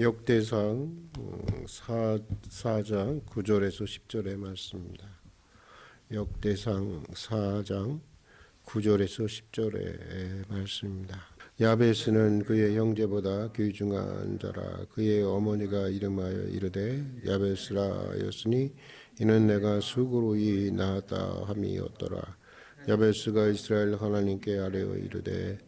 역대상 4장 9절에서 10절의 말씀입니다. 역대상 4장 9절에서 10절의 말씀입니다. 야베스는 그의 형제보다 귀중한 자라. 그의 어머니가 이름하여 이르되 야베스라였으니 이는 내가 수고로이 낳았다 함이었더라. 야베스가 이스라엘 하나님께 아뢰어 이르되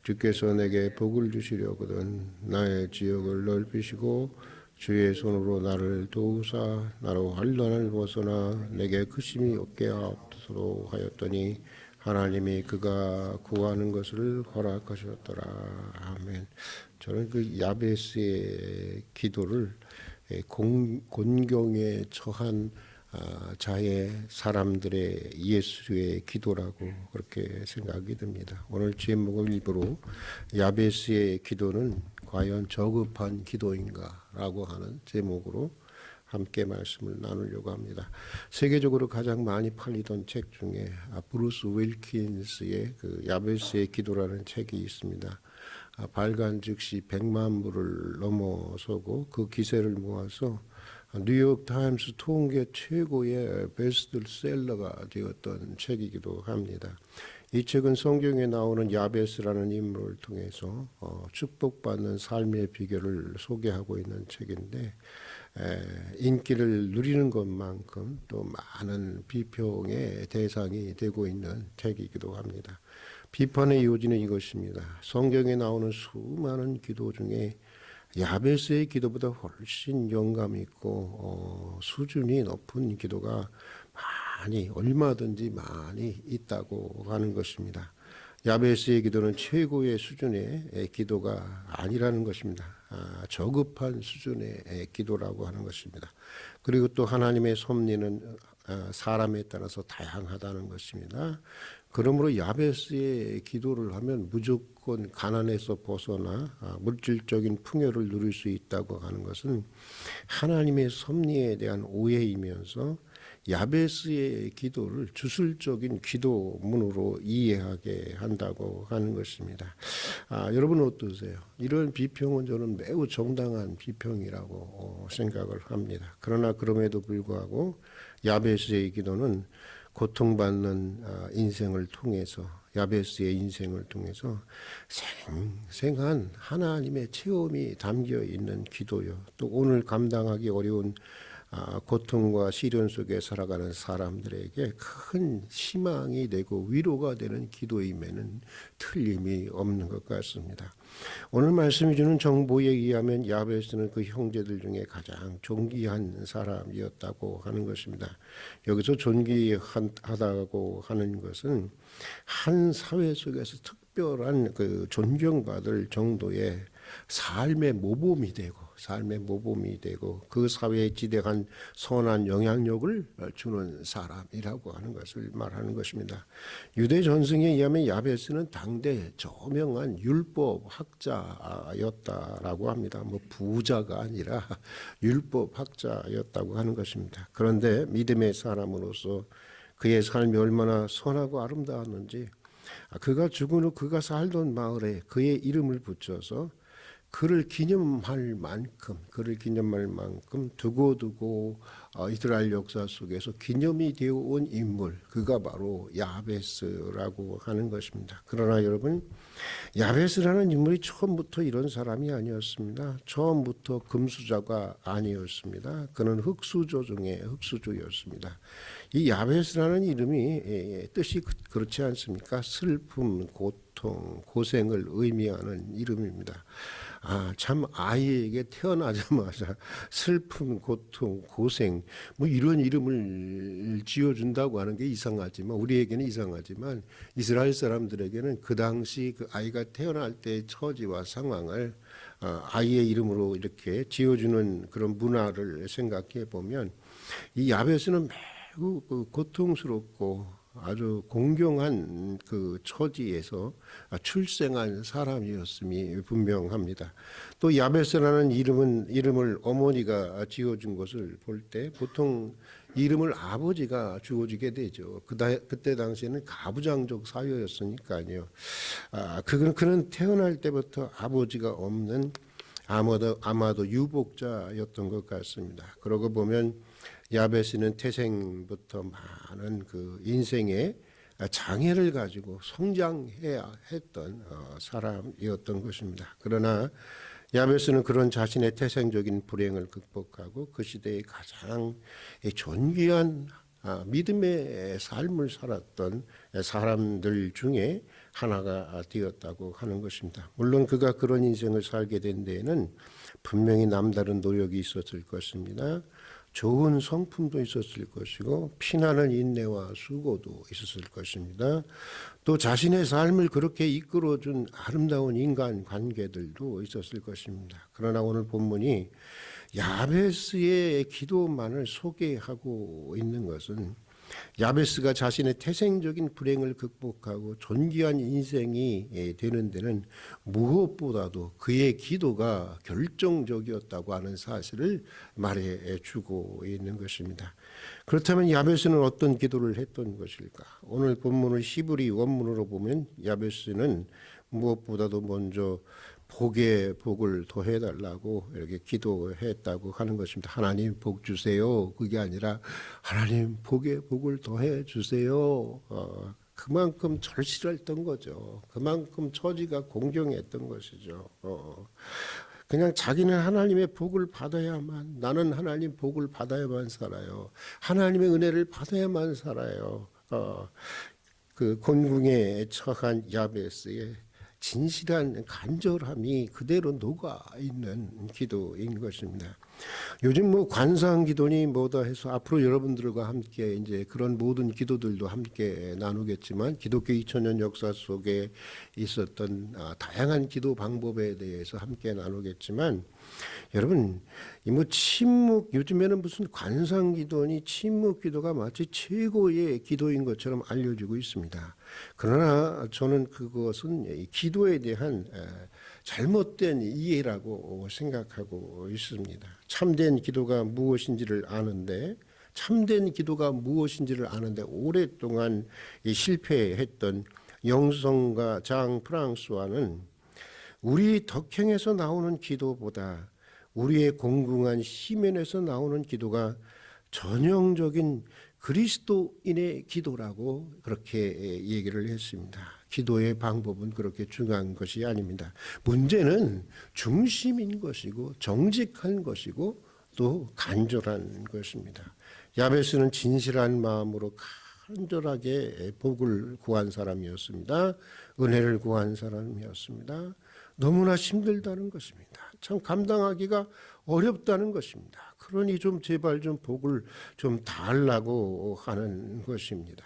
주께서 내게 복을 주시려거든 나의 지역을 넓히시고 주의 손으로 나를 도우사 나로 환난을 벗어나 내게 근심이 없게 하옵소서 하였더니 하나님이 그가 구하는 것을 허락하셨더라. 아멘. 저는 그 야베스의 기도를 곤경에 처한 자의 사람들의 예수의 기도라고 그렇게 생각이 듭니다. 오늘 제목을 일부러 야베스의 기도는 과연 저급한 기도인가라고 하는 제목으로 함께 말씀을 나누려고 합니다. 세계적으로 가장 많이 팔리던 책 중에 브루스 윌킨스의 그 야베스의 기도라는 책이 있습니다. 발간 즉시 100만 부를 넘어서고 그 기세를 모아서 뉴욕 타임스 통계 최고의 베스트셀러가 되었던 책이기도 합니다. 이 책은 성경에 나오는 야베스라는 인물을 통해서 축복받는 삶의 비결을 소개하고 있는 책인데 인기를 누리는 것만큼 또 많은 비평의 대상이 되고 있는 책이기도 합니다. 비판의 요지는 이것입니다. 성경에 나오는 수많은 기도 중에 야베스의 기도보다 훨씬 영감 있고 수준이 높은 기도가 얼마든지 많이 있다고 하는 것입니다. 야베스의 기도는 최고의 수준의 기도가 아니라는 것입니다. 저급한 수준의 기도라고 하는 것입니다. 그리고 또 하나님의 섭리는 사람에 따라서 다양하다는 것입니다. 그러므로 야베스의 기도를 하면 무조건 가난에서 벗어나 물질적인 풍요를 누릴 수 있다고 하는 것은 하나님의 섭리에 대한 오해이면서 야베스의 기도를 주술적인 기도문으로 이해하게 한다고 하는 것입니다. 여러분 어떠세요? 이런 비평은 저는 매우 정당한 비평이라고 생각을 합니다. 그러나 그럼에도 불구하고 야베스의 기도는 고통받는 인생을 통해서 야베스의 인생을 통해서 생생한 하나님의 체험이 담겨 있는 기도요. 또 오늘 감당하기 어려운 고통과 시련 속에 살아가는 사람들에게 큰 희망이 되고 위로가 되는 기도임에는 틀림이 없는 것 같습니다. 오늘 말씀이 주는 정보에 의하면 야베스는 그 형제들 중에 가장 존귀한 사람이었다고 하는 것입니다. 여기서 존귀하다고 하는 것은 한 사회 속에서 특별한 그 존경받을 정도의 삶의 모범이 되고 그 사회에 지대한 선한 영향력을 주는 사람이라고 하는 것을 말하는 것입니다. 유대 전승에 의하면 야베스는 당대 저명한 율법 학자였다라고 합니다. 부자가 아니라 율법 학자였다고 하는 것입니다. 그런데 믿음의 사람으로서 그의 삶이 얼마나 선하고 아름다웠는지 그가 죽은 후 그가 살던 마을에 그의 이름을 붙여서 그를 기념할 만큼 두고두고 이스라엘 역사 속에서 기념이 되어 온 인물, 그가 바로 야베스라고 하는 것입니다. 그러나 여러분, 야베스라는 인물이 처음부터 이런 사람이 아니었습니다. 처음부터 금수저가 아니었습니다. 그는 흙수저 중에 흙수저였습니다. 이 야베스라는 이름이 뜻이 그렇지 않습니까? 슬픔, 고통, 고생을 의미하는 이름입니다. 참 아이에게 태어나자마자 슬픔, 고통, 고생 이런 이름을 지어준다고 하는 게 이상하지만 우리에게는 이상하지만 이스라엘 사람들에게는 그 당시 그 아이가 태어날 때의 처지와 상황을 아이의 이름으로 이렇게 지어주는 그런 문화를 생각해 보면 이 야베스는 매우 고통스럽고 아주 공경한 그 처지에서 출생한 사람이었음이 분명합니다. 또 야베스라는 이름을 어머니가 지어준 것을 볼 때 보통 이름을 아버지가 주어지게 되죠. 그때 당시에는 가부장적 사회였으니까요. 그는 태어날 때부터 아버지가 없는 아마도 유복자였던 것 같습니다. 그러고 보면 야베스는 태생부터 많은 그 인생의 장애를 가지고 성장해야 했던 사람이었던 것입니다. 그러나 야베스는 그런 자신의 태생적인 불행을 극복하고 그 시대의 가장 존귀한 믿음의 삶을 살았던 사람들 중에 하나가 되었다고 하는 것입니다. 물론 그가 그런 인생을 살게 된 데에는 분명히 남다른 노력이 있었을 것입니다. 좋은 성품도 있었을 것이고 피나는 인내와 수고도 있었을 것입니다. 또 자신의 삶을 그렇게 이끌어준 아름다운 인간 관계들도 있었을 것입니다. 그러나 오늘 본문이 야베스의 기도만을 소개하고 있는 것은 야베스가 자신의 태생적인 불행을 극복하고 존귀한 인생이 되는 데는 무엇보다도 그의 기도가 결정적이었다고 하는 사실을 말해주고 있는 것입니다. 그렇다면 야베스는 어떤 기도를 했던 것일까? 오늘 본문을 히브리 원문으로 보면 야베스는 무엇보다도 먼저 복에 복을 더해달라고 이렇게 기도했다고 하는 것입니다. 하나님 복 주세요. 그게 아니라 하나님 복에 복을 더해 주세요. 그만큼 절실했던 거죠. 그만큼 처지가 공경했던 것이죠. 그냥 자기는 하나님의 복을 받아야만, 나는 하나님 복을 받아야만 살아요. 하나님의 은혜를 받아야만 살아요. 그 곤궁에 처한 야베스의 진실한 간절함이 그대로 녹아 있는 기도인 것입니다. 요즘 뭐 관상 기도니 뭐다 해서 앞으로 여러분들과 함께 이제 그런 모든 기도들도 함께 나누겠지만 기독교 2000년 역사 속에 있었던 다양한 기도 방법에 대해서 함께 나누겠지만 여러분 이 뭐 침묵 요즘에는 무슨 관상 기도니 침묵 기도가 마치 최고의 기도인 것처럼 알려지고 있습니다. 그러나 저는 그것은 이 기도에 대한 잘못된 이해라고 생각하고 있습니다. 참된 기도가 무엇인지를 아는데 오랫동안 실패했던 영성가 장 프랑스와는 우리 덕행에서 나오는 기도보다 우리의 공공한 시면에서 나오는 기도가 전형적인 그리스도인의 기도라고 그렇게 얘기를 했습니다. 기도의 방법은 그렇게 중요한 것이 아닙니다. 문제는 중심인 것이고 정직한 것이고 또 간절한 것입니다. 야베스는 진실한 마음으로 간절하게 복을 구한 사람이었습니다. 은혜를 구한 사람이었습니다. 너무나 힘들다는 것입니다. 참 감당하기가 어렵다는 것입니다. 그러니 좀 제발 좀 복을 좀 달라고 하는 것입니다.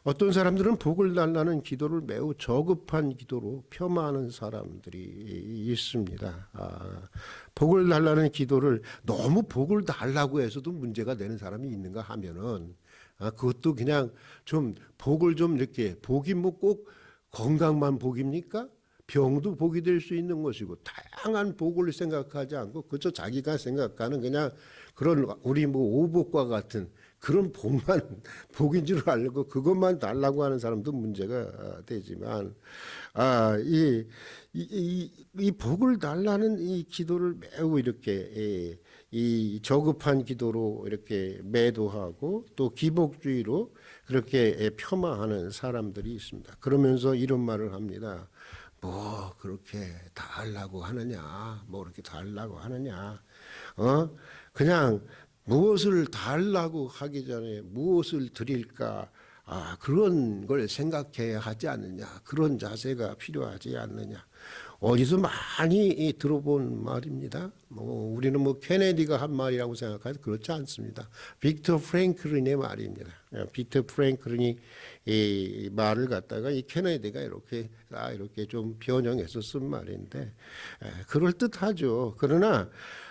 어떤 사람들은 복을 달라는 기도를 매우 저급한 기도로 폄하하는 사람들이 있습니다. 복을 달라는 기도를 너무 복을 달라고 해서도 문제가 되는 사람이 있는가 하면은 그것도 그냥 좀 복을 좀 이렇게 복이 뭐 꼭 건강만 복입니까? 병도 복이 될 수 있는 것이고 다양한 복을 생각하지 않고 그저 자기가 생각하는 그냥 그런 우리 뭐 오복과 같은 그런 복만 복인 줄 알고 그것만 달라고 하는 사람도 문제가 되지만 이 복을 달라는 이 기도를 매우 이렇게 이 저급한 기도로 이렇게 매도하고 또 기복주의로 그렇게 폄하하는 사람들이 있습니다. 그러면서 이런 말을 합니다. 뭐 그렇게 다 하려고 하느냐, 뭐 그렇게 다 하려고 하느냐, 그냥 무엇을 다 하려고 하기 전에 무엇을 드릴까, 그런 걸 생각해야 하지 않느냐, 그런 자세가 필요하지 않느냐. 어디서 많이 들어본 말입니다. 뭐 우리는 뭐 케네디가 한 말이라고 생각하지 그렇지 않습니다. 빅터 프랭클린의 말입니다. 빅터 프랭클린이 이 말을 갖다가 이 케네디가 이렇게 좀 변형해서 쓴 말인데 그럴 듯하죠. 그러나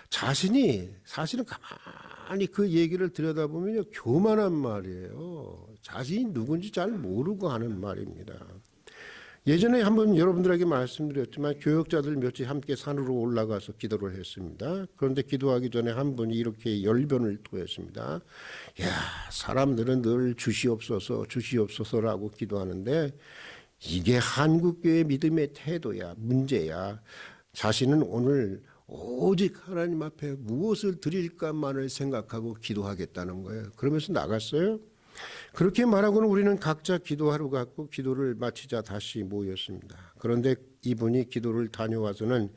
자신이 사실은 가만히 그 얘기를 들여다보면요 교만한 말이에요. 자신이 누군지 잘 모르고 하는 말입니다. 예전에 한번 여러분들에게 말씀드렸지만 교역자들 몇이 함께 산으로 올라가서 기도를 했습니다. 그런데 기도하기 전에 한 분이 이렇게 열변을 토했습니다. 야, 사람들은 늘 주시옵소서라고 기도하는데 이게 한국교회 믿음의 태도야, 문제야. 자신은 오늘 오직 하나님 앞에 무엇을 드릴까만을 생각하고 기도하겠다는 거예요. 그러면서 나갔어요. 그렇게 말하고는 우리는 각자 기도하러 갔고 기도를 마치자 다시 모였습니다. 그런데 이분이 기도를 다녀와서는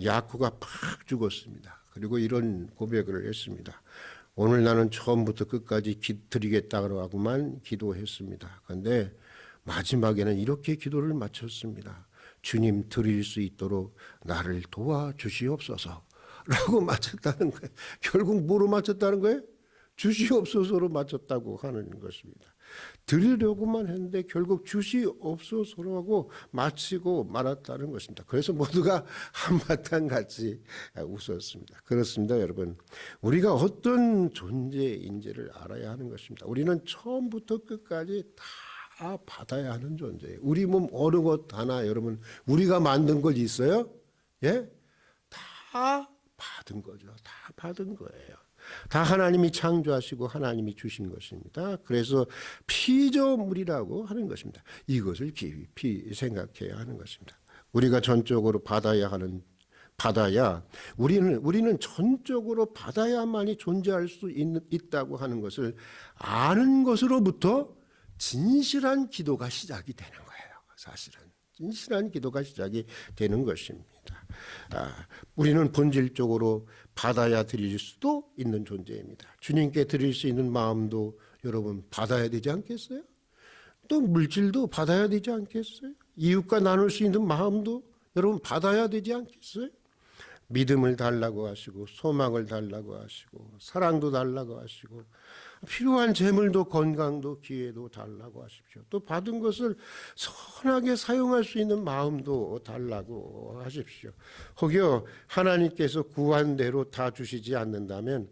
야쿠가 팍 죽었습니다. 그리고 이런 고백을 했습니다. 오늘 나는 처음부터 끝까지 드리겠다고 하고만 기도했습니다. 그런데 마지막에는 이렇게 기도를 마쳤습니다. 주님 드릴 수 있도록 나를 도와주시옵소서 라고 마쳤다는 거예요. 결국 뭐로 마쳤다는 거예요? 주시옵소서로 마쳤다고 하는 것입니다. 드리려고만 했는데 결국 주시옵소서로 하고 마치고 말았다는 것입니다. 그래서 모두가 한바탕 같이 웃었습니다. 그렇습니다, 여러분. 우리가 어떤 존재인지를 알아야 하는 것입니다. 우리는 처음부터 끝까지 다 받아야 하는 존재예요. 우리 몸 어느 것 하나 여러분 우리가 만든 것 있어요? 예? 다 받은 거죠. 다 받은 거예요. 다 하나님이 창조하시고 하나님이 주신 것입니다. 그래서 피조물이라고 하는 것입니다. 이것을 깊이 생각해야 하는 것입니다. 우리가 전적으로 받아야 우리는 전적으로 받아야만이 존재할 수 있다고 하는 것을 아는 것으로부터 진실한 기도가 시작이 되는 거예요. 사실은 진실한 기도가 시작이 되는 것입니다. 우리는 본질적으로 받아야 드릴 수도 있는 존재입니다. 주님께 드릴 수 있는 마음도 여러분 받아야 되지 않겠어요? 또 물질도 받아야 되지 않겠어요? 이웃과 나눌 수 있는 마음도 여러분 받아야 되지 않겠어요? 믿음을 달라고 하시고 소망을 달라고 하시고 사랑도 달라고 하시고 필요한 재물도 건강도 기회도 달라고 하십시오. 또 받은 것을 선하게 사용할 수 있는 마음도 달라고 하십시오. 혹여 하나님께서 구한 대로 다 주시지 않는다면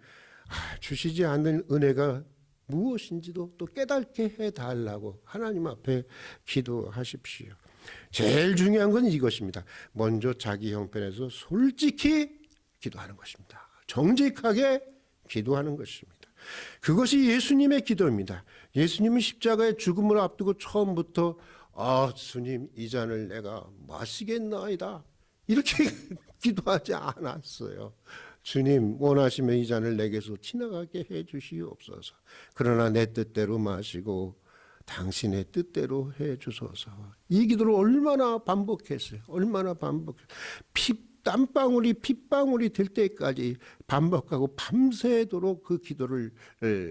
주시지 않는 은혜가 무엇인지도 또 깨닫게 해달라고 하나님 앞에 기도하십시오. 제일 중요한 건 이것입니다. 먼저 자기 형편에서 솔직히 기도하는 것입니다. 정직하게 기도하는 것입니다. 그것이 예수님의 기도입니다. 예수님은 십자가의 죽음을 앞두고 처음부터 주님 이 잔을 내가 마시겠나이다 이렇게 기도하지 않았어요. 주님 원하시면 이 잔을 내게서 지나가게 해 주시옵소서. 그러나 내 뜻대로 마시고 당신의 뜻대로 해 주소서. 이 기도를 얼마나 반복했어요. 얼마나 반복했어요. 땀방울이 핏방울이 될 때까지 반복하고 밤새도록 그 기도를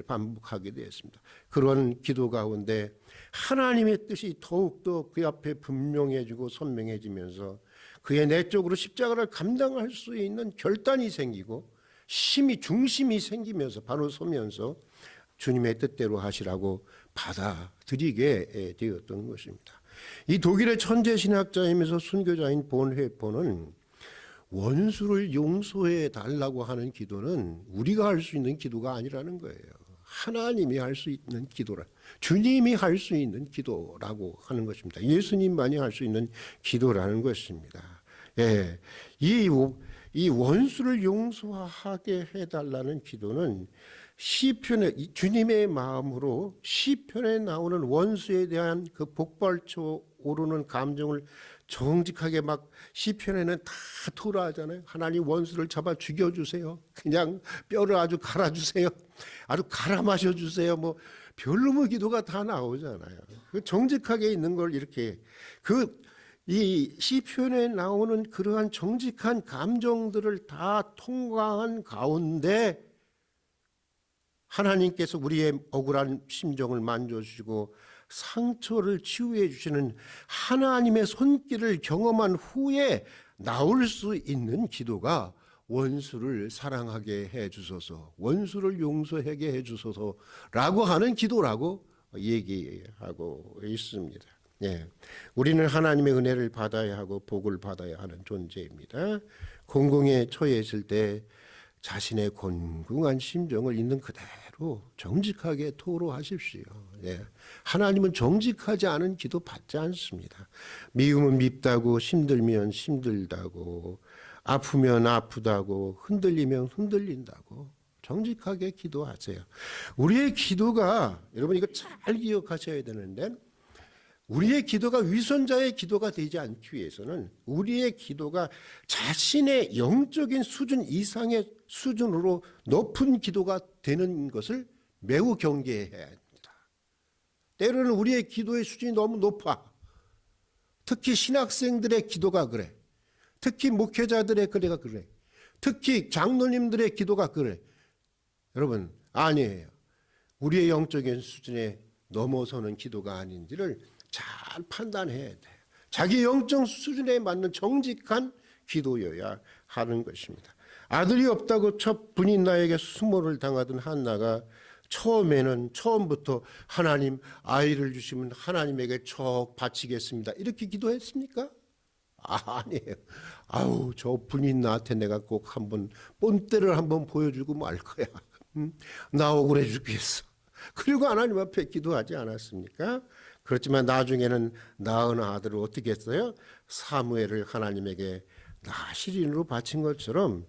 반복하게 되었습니다. 그런 기도 가운데 하나님의 뜻이 더욱더 그 앞에 분명해지고 선명해지면서 그의 내적으로 십자가를 감당할 수 있는 결단이 생기고 중심이 생기면서 바로 서면서 주님의 뜻대로 하시라고 받아들이게 되었던 것입니다. 이 독일의 천재 신학자이면서 순교자인 본회포는 원수를 용서해 달라고 하는 기도는 우리가 할 수 있는 기도가 아니라는 거예요. 하나님이 할 수 있는 기도라, 주님이 할 수 있는 기도라고 하는 것입니다. 예수님만이 할 수 있는 기도라는 것입니다. 예, 이 원수를 용서하게 해달라는 기도는 시편에 주님의 마음으로 시편에 나오는 원수에 대한 그 폭발쳐 오르는 감정을 정직하게 막 시편에는 다 토로하잖아요. 하나님 원수를 잡아 죽여주세요. 그냥 뼈를 아주 갈아주세요. 아주 갈아 마셔주세요. 뭐 별놈의 기도가 다 나오잖아요. 그 정직하게 있는 걸 이렇게 이 시편에 나오는 그러한 정직한 감정들을 다 통과한 가운데 하나님께서 우리의 억울한 심정을 만져주시고 상처를 치유해 주시는 하나님의 손길을 경험한 후에 나올 수 있는 기도가 원수를 사랑하게 해 주소서, 원수를 용서하게 해 주소서라고 하는 기도라고 얘기하고 있습니다. 예, 우리는 하나님의 은혜를 받아야 하고 복을 받아야 하는 존재입니다. 공공에 처해 있을 때 자신의 곤궁한 심정을 있는 그대로 정직하게 토로하십시오. 예. 하나님은 정직하지 않은 기도 받지 않습니다. 미움은 밉다고, 힘들면 힘들다고, 아프면 아프다고, 흔들리면 흔들린다고 정직하게 기도하세요. 우리의 기도가 여러분 이거 잘 기억하셔야 되는데 우리의 기도가 위선자의 기도가 되지 않기 위해서는 우리의 기도가 자신의 영적인 수준 이상의 수준으로 높은 기도가 되는 것을 매우 경계해야 합니다. 때로는 우리의 기도의 수준이 너무 높아. 특히 신학생들의 기도가 그래. 특히 목회자들의 기도가 그래. 특히 장로님들의 기도가 그래. 여러분, 아니에요. 우리의 영적인 수준에 넘어서는 기도가 아닌지를 잘 판단해야 돼요. 자기 영적 수준에 맞는 정직한 기도여야 하는 것입니다. 아들이 없다고 첫 분인 나에게 수모를 당하던 한나가 처음부터 하나님 아이를 주시면 하나님에게 척 바치겠습니다. 이렇게 기도했습니까? 아니에요. 아우, 저 분인 나한테 내가 꼭 한번 본때를 한번 보여주고 말 거야. 나 억울해 죽겠어. 그리고 하나님 앞에 기도하지 않았습니까? 그렇지만 나중에는 낳은 아들을 어떻게 했어요? 사무엘을 하나님에게 시린으로 바친 것처럼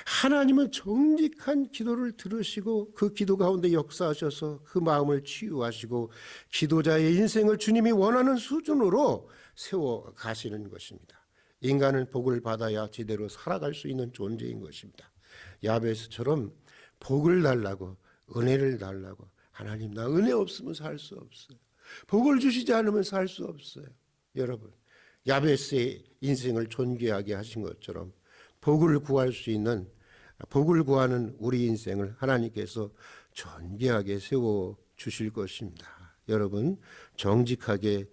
하나님은 정직한 기도를 들으시고 그 기도 가운데 역사하셔서 그 마음을 치유하시고 기도자의 인생을 주님이 원하는 수준으로 세워 가시는 것입니다. 인간은 복을 받아야 제대로 살아갈 수 있는 존재인 것입니다. 야베스처럼 복을 달라고, 은혜를 달라고, 하나님 나 은혜 없으면 살 수 없어요. 복을 주시지 않으면 살 수 없어요. 여러분, 야베스의 인생을 존귀하게 하신 것처럼 복을 구할 수 있는, 복을 구하는 우리 인생을 하나님께서 존귀하게 세워 주실 것입니다. 여러분, 정직하게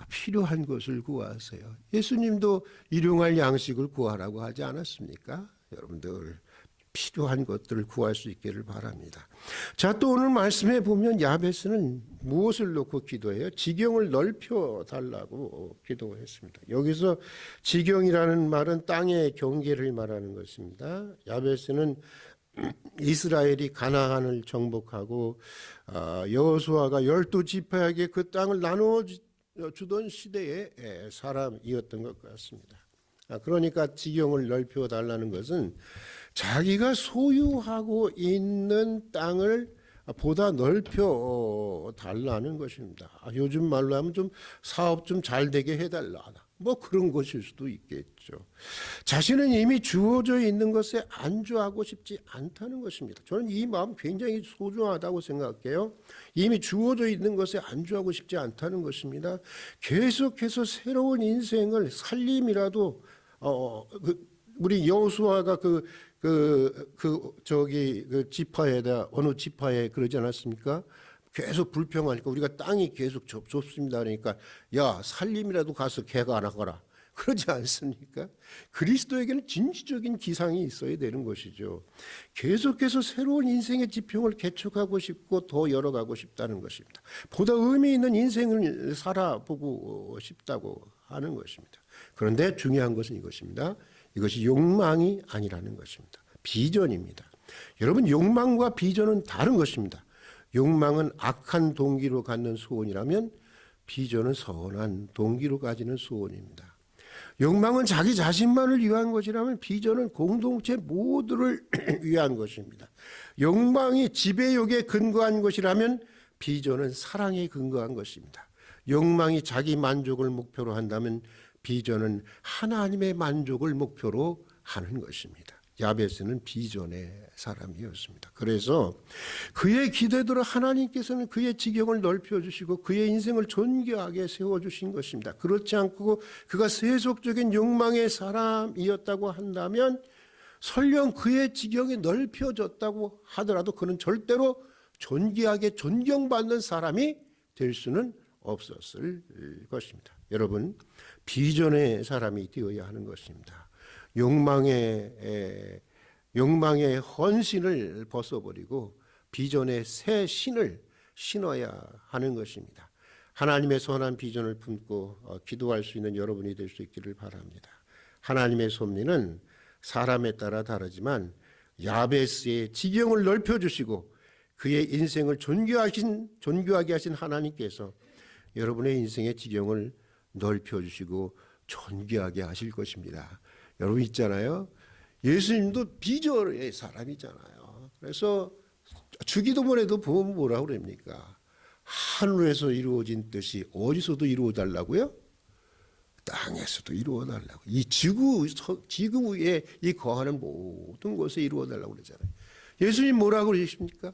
필요한 것을 구하세요. 예수님도 일용할 양식을 구하라고 하지 않았습니까? 여러분들 필요한 것들을 구할 수 있기를 바랍니다. 자, 또 오늘 말씀해 보면 야베스는 무엇을 놓고 기도해요? 지경을 넓혀 달라고 기도했습니다. 여기서 지경이라는 말은 땅의 경계를 말하는 것입니다. 야베스는 이스라엘이 가나안을 정복하고 여호수아가 12지파에게 그 땅을 나누어 주던 시대의 사람이었던 것 같습니다. 그러니까 지경을 넓혀 달라는 것은 자기가 소유하고 있는 땅을 보다 넓혀 달라는 것입니다. 요즘 말로 하면 좀 사업 좀 잘 되게 해달라. 뭐 그런 것일 수도 있겠죠. 자신은 이미 주어져 있는 것에 안주하고 싶지 않다는 것입니다. 저는 이 마음 굉장히 소중하다고 생각해요. 이미 주어져 있는 것에 안주하고 싶지 않다는 것입니다. 계속해서 새로운 인생을 살림이라도 우리 여호수아가 그 지파에다 어느 지파에 그러지 않았습니까? 계속 불평하니까 우리가 땅이 계속 좁습니다. 그러니까 야 살림이라도 가서 개가 나가라. 그러지 않습니까? 그리스도에게는 진취적인 기상이 있어야 되는 것이죠. 계속해서 새로운 인생의 지평을 개척하고 싶고 더 열어가고 싶다는 것입니다. 보다 의미 있는 인생을 살아보고 싶다고 하는 것입니다. 그런데 중요한 것은 이것입니다. 이것이 욕망이 아니라는 것입니다. 비전입니다. 여러분, 욕망과 비전은 다른 것입니다. 욕망은 악한 동기로 갖는 소원이라면 비전은 선한 동기로 가지는 소원입니다. 욕망은 자기 자신만을 위한 것이라면 비전은 공동체 모두를 위한 것입니다. 욕망이 지배욕에 근거한 것이라면 비전은 사랑에 근거한 것입니다. 욕망이 자기 만족을 목표로 한다면 비전은 하나님의 만족을 목표로 하는 것입니다. 야베스는 비전의 사람이었습니다. 그래서 그의 기대대로 하나님께서는 그의 지경을 넓혀주시고 그의 인생을 존귀하게 세워주신 것입니다. 그렇지 않고 그가 세속적인 욕망의 사람이었다고 한다면 설령 그의 지경이 넓혀졌다고 하더라도 그는 절대로 존귀하게 존경받는 사람이 될 수는 없었을 것입니다. 여러분, 비전의 사람이 되어야 하는 것입니다. 욕망의 헌신을 벗어버리고 비전의 새 신을 신어야 하는 것입니다. 하나님의 선한 비전을 품고 기도할 수 있는 여러분이 될 수 있기를 바랍니다. 하나님의 섭리는 사람에 따라 다르지만 야베스의 지경을 넓혀주시고 그의 인생을 존귀하게 하신 하나님께서 여러분의 인생의 지경을 넓혀주시고 존귀하게 하실 것입니다. 여러분 있잖아요. 예수님도 비전의 사람이잖아요. 그래서 주기도문에도 보면 뭐라고 그럽니까? 하늘에서 이루어진 뜻이 어디서도 이루어달라고요? 땅에서도 이루어달라고. 이 지구 위에 이 거하는 모든 곳에 이루어달라고 그러잖아요. 예수님 뭐라고 그러십니까?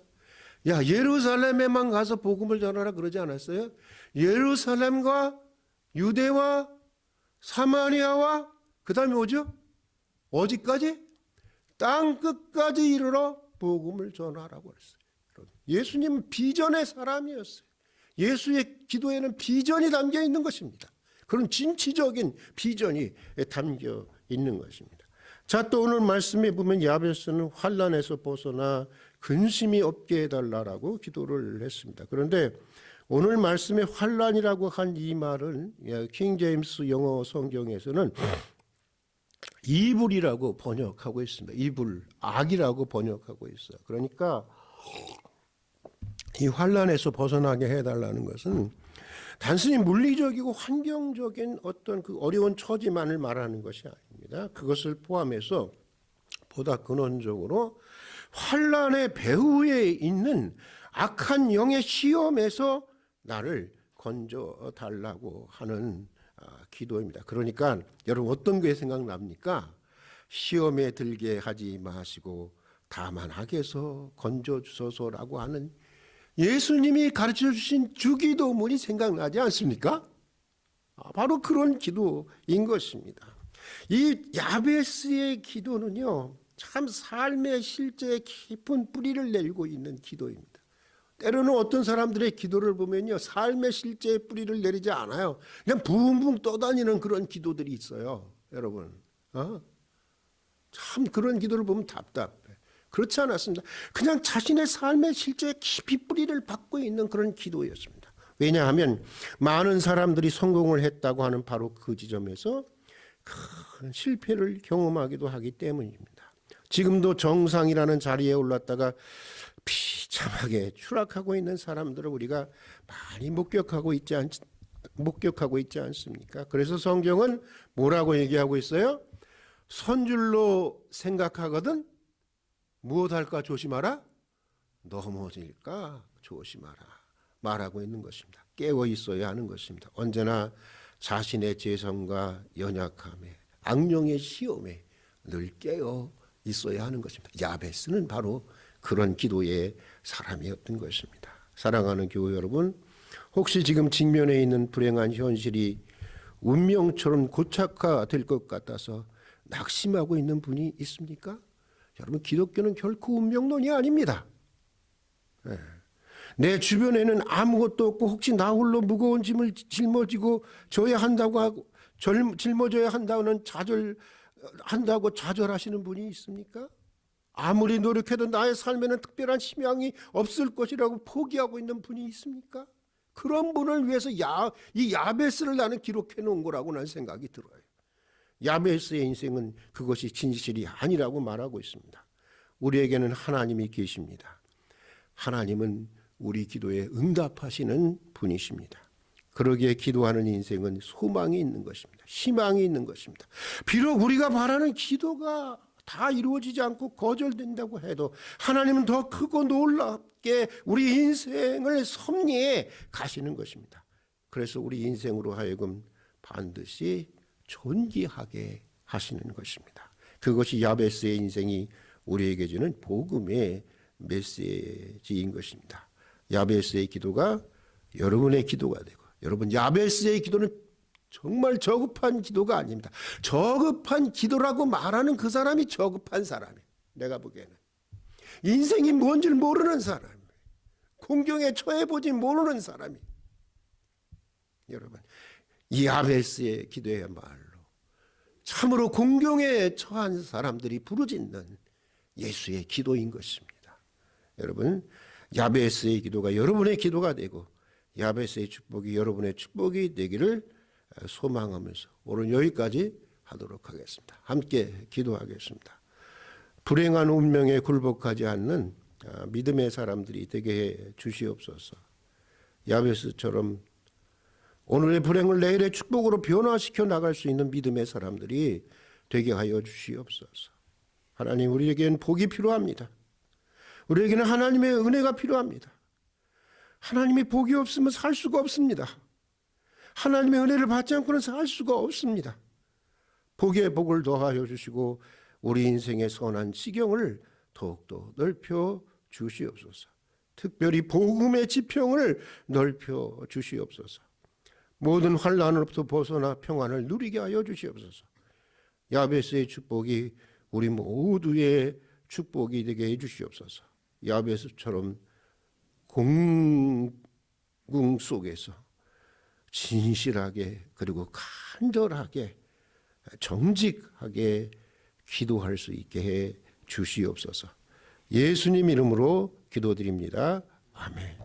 야, 예루살렘에만 가서 복음을 전하라 그러지 않았어요? 예루살렘과 유대와 사마리아와 그 다음에 뭐죠? 어디까지? 땅 끝까지 이르러 복음을 전하라고 그랬어요. 예수님은 비전의 사람이었어요. 예수의 기도에는 비전이 담겨 있는 것입니다. 그런 진취적인 비전이 담겨 있는 것입니다. 자, 또 오늘 말씀에 보면 야베스는 환난에서 벗어나 근심이 없게 해달라고 기도를 했습니다. 그런데 오늘 말씀에 환난이라고 한 이 말은 킹 제임스 영어 성경에서는 이불이라고 번역하고 있습니다. 이불, 악이라고 번역하고 있어요. 그러니까 이 환난에서 벗어나게 해달라는 것은 단순히 물리적이고 환경적인 어떤 그 어려운 처지만을 말하는 것이 아닙니다. 그것을 포함해서 보다 근원적으로 환난의 배후에 있는 악한 영의 시험에서 나를 건져 달라고 하는 기도입니다. 그러니까 여러분 어떤 게 생각납니까? 시험에 들게 하지 마시고 다만 악에서 건져 주소서라고 하는 예수님이 가르쳐 주신 주기도문이 생각나지 않습니까? 바로 그런 기도인 것입니다. 이 야베스의 기도는요, 참 삶의 실제에 깊은 뿌리를 내리고 있는 기도입니다. 때로는 어떤 사람들의 기도를 보면요, 삶의 실제에 뿌리를 내리지 않아요. 그냥 붕붕 떠다니는 그런 기도들이 있어요, 여러분. 참 그런 기도를 보면 답답해. 그렇지 않았습니다. 그냥 자신의 삶의 실제에 깊이 뿌리를 받고 있는 그런 기도였습니다. 왜냐하면 많은 사람들이 성공을 했다고 하는 바로 그 지점에서 큰 실패를 경험하기도 하기 때문입니다. 지금도 정상이라는 자리에 올랐다가 비참하게 추락하고 있는 사람들을 우리가 많이 목격하고 있지 않습니까? 그래서 성경은 뭐라고 얘기하고 있어요? 선줄로 생각하거든 무엇할까 조심하라? 넘어질까 조심하라 말하고 있는 것입니다. 깨어 있어야 하는 것입니다. 언제나 자신의 죄성과 연약함에 악령의 시험에 늘 깨어 있어야 하는 것입니다. 야베스는 바로 그런 기도의 사람이었던 것입니다. 사랑하는 교회 여러분, 혹시 지금 직면해 있는 불행한 현실이 운명처럼 고착화될 것 같아서 낙심하고 있는 분이 있습니까? 여러분, 기독교는 결코 운명론이 아닙니다. 내 주변에는 아무것도 없고 혹시 나 홀로 무거운 짐을 짊어져야 한다고 좌절하시는 분이 있습니까? 아무리 노력해도 나의 삶에는 특별한 희망이 없을 것이라고 포기하고 있는 분이 있습니까? 그런 분을 위해서 이 야베스를 나는 기록해 놓은 거라고 난 생각이 들어요. 야베스의 인생은 그것이 진실이 아니라고 말하고 있습니다. 우리에게는 하나님이 계십니다. 하나님은 우리 기도에 응답하시는 분이십니다. 그러기에 기도하는 인생은 소망이 있는 것입니다. 희망이 있는 것입니다. 비록 우리가 바라는 기도가 다 이루어지지 않고 거절된다고 해도 하나님은 더 크고 놀랍게 우리 인생을 섭리해 가시는 것입니다. 그래서 우리 인생으로 하여금 반드시 존귀하게 하시는 것입니다. 그것이 야베스의 인생이 우리에게 주는 복음의 메시지인 것입니다. 야베스의 기도가 여러분의 기도가 되고, 여러분 야베스의 기도는 정말 저급한 기도가 아닙니다. 저급한 기도라고 말하는 그 사람이 저급한 사람이에요. 내가 보기에는 인생이 뭔지를 모르는 사람, 공경에 처해보지 모르는 사람이. 여러분, 이 야베스의 기도야말로 참으로 공경에 처한 사람들이 부르짖는 예수의 기도인 것입니다. 여러분, 야베스의 기도가 여러분의 기도가 되고 야베스의 축복이 여러분의 축복이 되기를 소망하면서 오늘 여기까지 하도록 하겠습니다. 함께 기도하겠습니다. 불행한 운명에 굴복하지 않는 믿음의 사람들이 되게 해 주시옵소서. 야베스처럼 오늘의 불행을 내일의 축복으로 변화시켜 나갈 수 있는 믿음의 사람들이 되게 하여 주시옵소서. 하나님, 우리에게는 복이 필요합니다. 우리에게는 하나님의 은혜가 필요합니다. 하나님의 복이 없으면 살 수가 없습니다. 하나님의 은혜를 받지 않고는 살 수가 없습니다. 복에 복을 더하여 주시고 우리 인생의 선한 지경을 더욱더 넓혀 주시옵소서. 특별히 복음의 지평을 넓혀 주시옵소서. 모든 환난으로부터 벗어나 평안을 누리게 하여 주시옵소서. 야베스의 축복이 우리 모두의 축복이 되게 해 주시옵소서. 야베스처럼 공궁 속에서 진실하게 그리고 간절하게 정직하게 기도할 수 있게 해 주시옵소서. 예수님 이름으로 기도드립니다. 아멘.